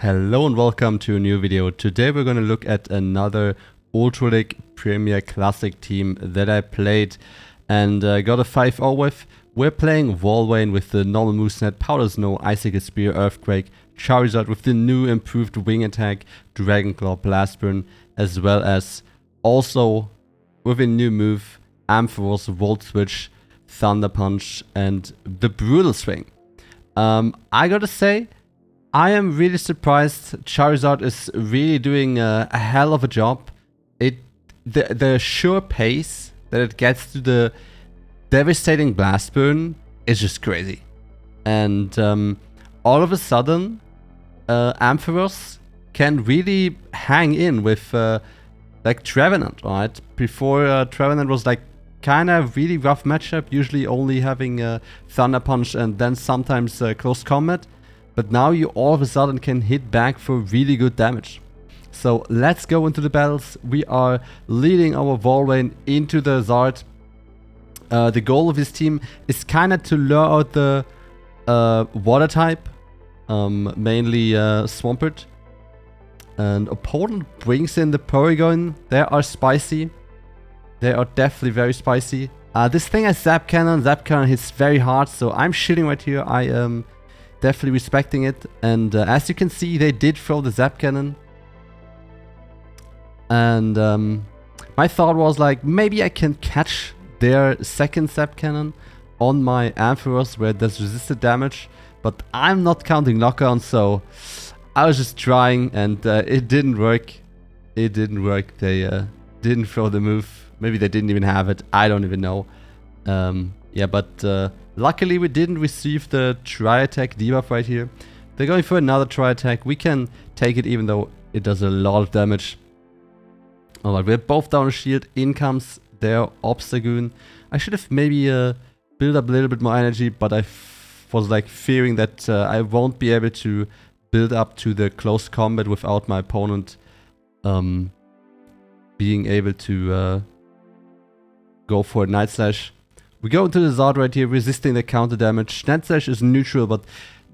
Hello and welcome to a new video. Today we're going to look at another Ultra League Premier Classic team that I played and got a 5-0 with. We're playing Volvayne with the normal moveset, Powder Snow, Icicle Spear, Earthquake, Charizard with the new improved Wing Attack, Dragon Claw, Blast Burn, as well as also with a new move, Ampharos, Volt Switch, Thunder Punch and the Brutal Swing. I gotta say, I am really surprised. Charizard is really doing a hell of a job. The sure pace that it gets to the devastating Blast Burn is just crazy. And all of a sudden, Ampharos can really hang in with like Trevenant, right? Before Trevenant was like kind of really rough matchup, usually only having Thunder Punch and then sometimes close combat. But now you all of a sudden can hit back for really good damage. So let's go into the battles. We are leading our Volvayne into the Zard. The goal of this team is kind of to lure out the water type, mainly Swampert. And opponent brings in the Porygon. They are spicy. They are definitely very spicy. This thing has Zap Cannon. Zap Cannon hits very hard, so I'm shooting right here. I am definitely respecting it. And as you can see, they did throw the Zap Cannon. And my thought was like, maybe I can catch their second Zap Cannon on my Ampharos where it does resisted damage. But I'm not counting knockdown, so I was just trying and it didn't work. It didn't work. They didn't throw the move. Maybe they didn't even have it. I don't even know. Yeah, but luckily we didn't receive the Tri-Attack debuff right here. They're going for another Tri-Attack. We can take it even though it does a lot of damage. Alright, we're both down a shield. In comes their Obstagoon. I should have maybe built up a little bit more energy, but I was like fearing that I won't be able to build up to the close combat without my opponent being able to go for a Night Slash. We go into the Zard right here, resisting the counter damage. Night Slash is neutral, but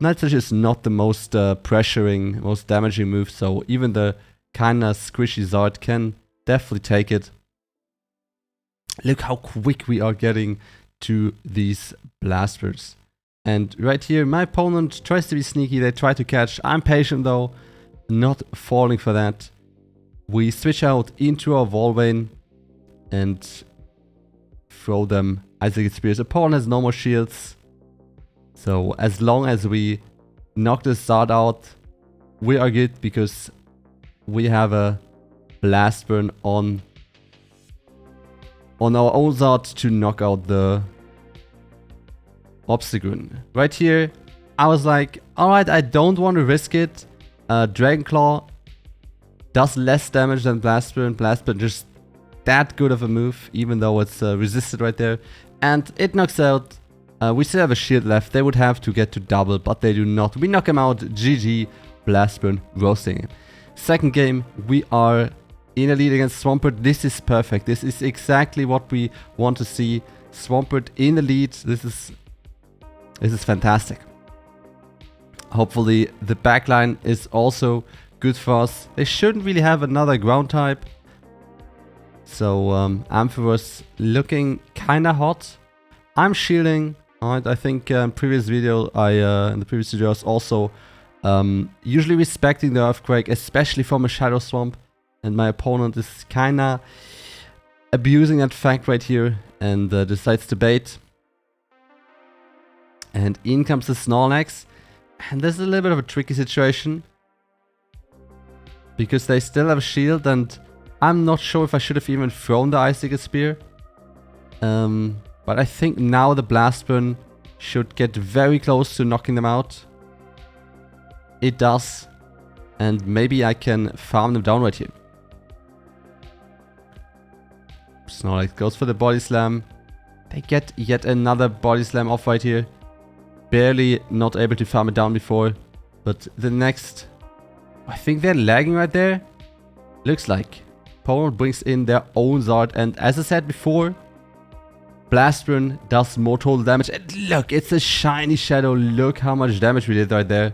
Night Slash is not the most pressuring, most damaging move, so even the kinda squishy Zard can definitely take it. Look how quick we are getting to these blasters. And right here, my opponent tries to be sneaky, they try to catch. I'm patient though, not falling for that. We switch out into our Volvayne and throw them Icicle Spears. Opponent has no more shields. So as long as we knock this Zard out, we are good because we have a Blast Burn on our own Zard to knock out the Obstagoon. Right here, I was like, alright, I don't want to risk it. Dragon Claw does less damage than Blast Burn. Blast Burn just that good of a move, even though it's resisted right there. And it knocks out. We still have a shield left. They would have to get to double, but they do not. We knock him out. GG. Blast Burn, roasting him. Second game, we are in a lead against Swampert. This is perfect. This is exactly what we want to see. Swampert in the lead. This is fantastic. Hopefully the backline is also good for us. They shouldn't really have another ground type. So Ampharos looking kinda hot. I'm shielding. Alright, I think in the previous video I was also usually respecting the Earthquake, especially from a Shadow Swamp. And my opponent is kinda abusing that fact right here and decides to bait. And in comes the Snorlax. And this is a little bit of a tricky situation, because they still have a shield and I'm not sure if I should have even thrown the Icicle Spear. But I think now the Blast Burn should get very close to knocking them out. It does. And maybe I can farm them down right here. Snorlax goes for the Body Slam. They get yet another Body Slam off right here. Barely not able to farm it down before. But the next... I think they're lagging right there. Looks like. Opponent brings in their own Zard, and as I said before, Blast Burn does more total damage. And look, it's a shiny Shadow. Look how much damage we did right there.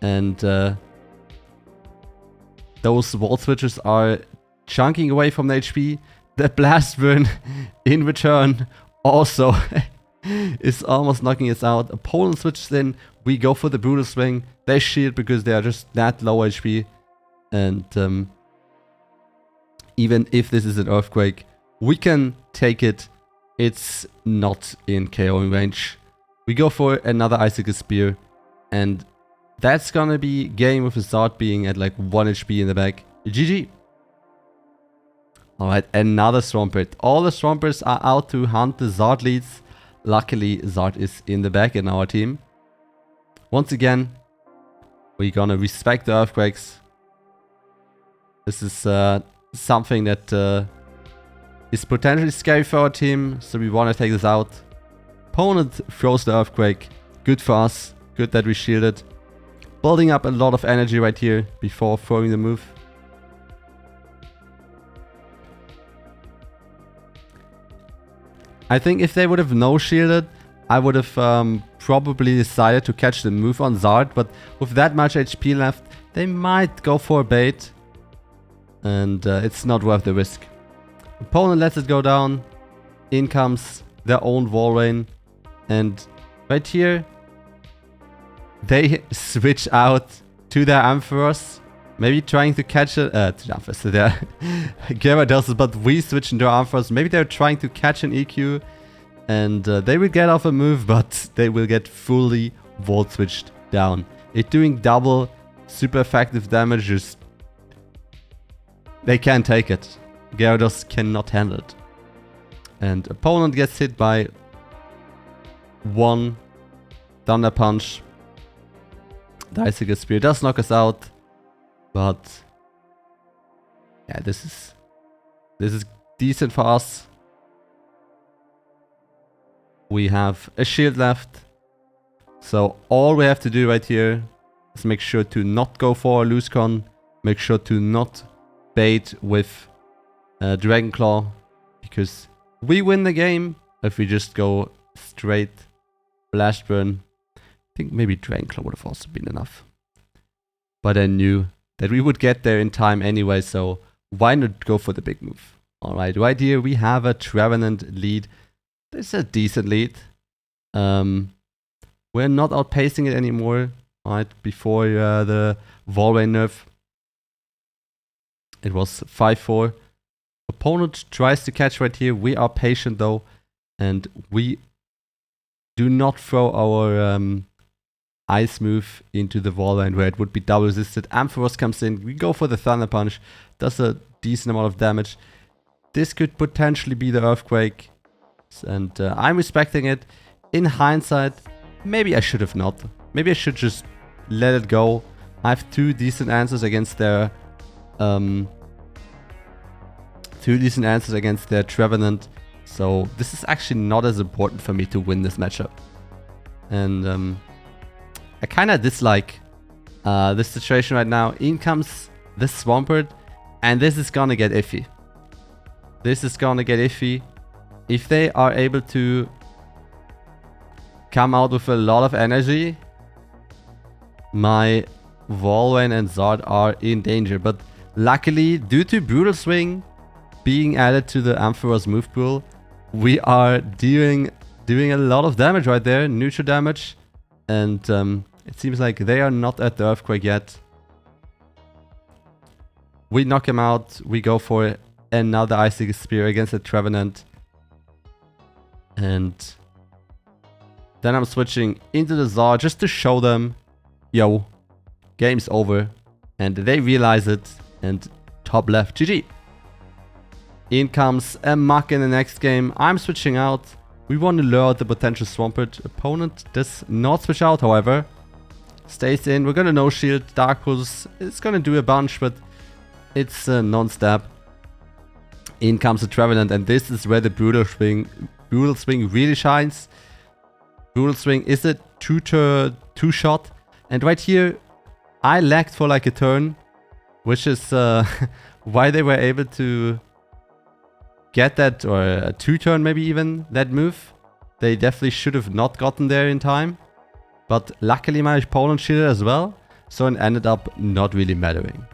And Those wall switches are chunking away from the HP. The blast burn in return also is almost knocking us out. Opponent switches in. We go for the brutal swing. They shield because they are just that low HP. And even if this is an earthquake, we can take it. It's not in KOing range. We go for another Icicle Spear. And that's gonna be game with the Zard being at like 1 HP in the back. GG. Alright, another Swampert. All the Swamperts are out to hunt the Zard leads. Luckily, Zard is in the back in our team. Once again, we're gonna respect the earthquakes. This is something that is potentially scary for our team, so we want to take this out. Opponent throws the earthquake. Good for us. Good that we shielded. Building up a lot of energy right here before throwing the move. I think if they would have no shielded, I would have probably decided to catch the move on Zard, but with that much HP left, they might go for a bait. And it's not worth the risk. Opponent lets it go down. In comes their own Walrein. And right here, they switch out to their Ampharos. Maybe trying to catch it. To the Ampharos. To their Gyarados, but we switch into Ampharos. Maybe they're trying to catch an EQ. And they will get off a move, but they will get fully Volt switched down. It doing double super effective damage. Just they can't take it. Gyarados cannot handle it. And opponent gets hit by one Thunder Punch. The Icicle Spear does knock us out. But yeah, this is decent for us. We have a shield left. So all we have to do right here is make sure to not go for a loose con. Make sure to not bait with Dragon Claw, because we win the game if we just go straight Blast Burn. I think maybe Dragon Claw would have also been enough. But I knew that we would get there in time anyway, so why not go for the big move? Alright, right here we have a Trevenant lead. It's a decent lead. We're not outpacing it anymore. Alright, before the Walrein nerf, it was 5-4. Opponent tries to catch right here. We are patient though. And we do not throw our Ice move into the Walrein where it would be double resisted. Ampharos comes in. We go for the Thunder Punch. Does a decent amount of damage. This could potentially be the Earthquake. And I'm respecting it. In hindsight, maybe I should have not. Maybe I should just let it go. I have two decent answers against their Trevenant. So this is actually not as important for me to win this matchup. And I kind of dislike this situation right now. In comes this Swampert, and this is gonna get iffy. This is gonna get iffy. If they are able to come out with a lot of energy, my Walrein and Zard are in danger. But luckily, due to Brutal Swing being added to the Ampharos move pool, we are doing a lot of damage right there, neutral damage. And it seems like they are not at the Earthquake yet. We knock him out. We go for another Icicle Spear against the Trevenant. And then I'm switching into the Zard just to show them, yo, game's over. And they realize it. And top left, GG. In comes a Muk in the next game. I'm switching out. We want to lure out the potential Swampert. Opponent does not switch out, however. Stays in. We're gonna no shield. Dark Pulse. It's gonna do a bunch, but it's non-stab. In comes the Trevenant, and this is where the Brutal Swing really shines. Brutal Swing is a two-shot. And right here, I lagged for like a turn, which is why they were able to get that, or a 2-turn maybe even, that move. They definitely should have not gotten there in time. But luckily my opponent shielded as well, so it ended up not really mattering.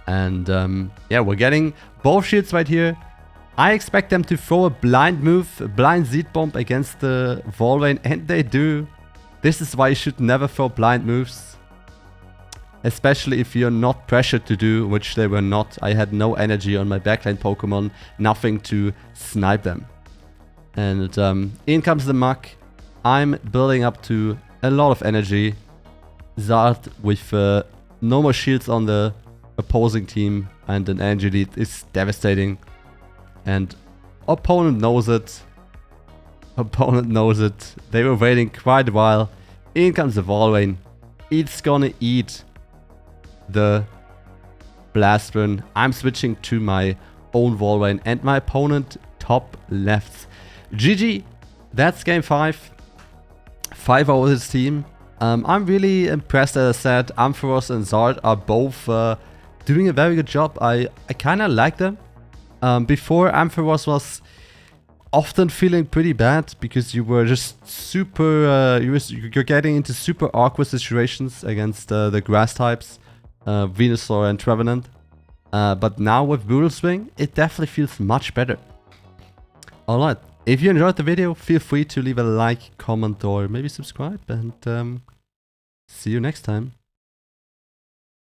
And yeah, we're getting both shields right here. I expect them to throw a blind move, a blind Seed Bomb against the Volvayne, and they do. This is why you should never throw blind moves. Especially if you're not pressured to do, which they were not. I had no energy on my backlane Pokemon, nothing to snipe them. And in comes the Muk. I'm building up to a lot of energy. Zard with no more shields on the opposing team and an energy lead is devastating. And opponent knows it. Opponent knows it. They were waiting quite a while. In comes the Volvayne. It's gonna eat the Blast Burn. I'm switching to my own Volvayne and my opponent top left. GG. That's game 5. 5-0 his team. I'm really impressed, as I said. Ampharos and Zard are both doing a very good job. I kind of like them. Before, Ampharos was often feeling pretty bad because you were just super... you're getting into super awkward situations against the grass types, Venusaur and Trevenant. But now with Brutal Swing, it definitely feels much better. Alright, if you enjoyed the video, feel free to leave a like, comment, or maybe subscribe, and see you next time.